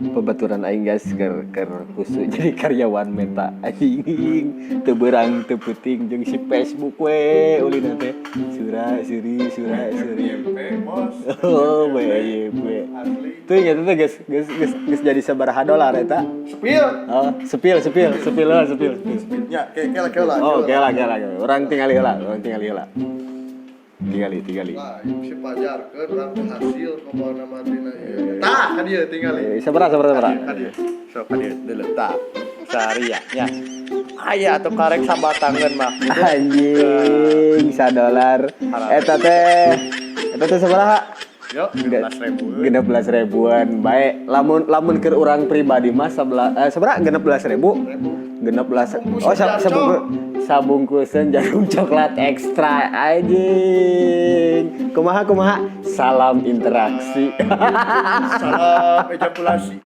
pembaturan aing guys keur khusus jadi karyawan meta aing teu beurang teu peuting jeung si Facebook we ulina teh suri bos. oh BYP tuh nya teh geus jadi sabaraha dolar eta Spill. oh sepil Ya, kela. oh kela orang tinggal heula tinggali Lah, ieu si pajarkeun urang teh hasil kumaha nama dina ieu. Tah, ka dieu tinggali. sabaraha Ka dieu. Sok ka dieu deuleu tah. Sari ya. Aya atuh karek sabatangeun mah. anjing $1 eta teh sabaraha Yo, 16.000. 16.000-an bae lamun keur urang pribadi mah sabaraha 16.000 sabungkusan jarum coklat ekstra anjing kumaha salam interaksi Salam ejakulasi.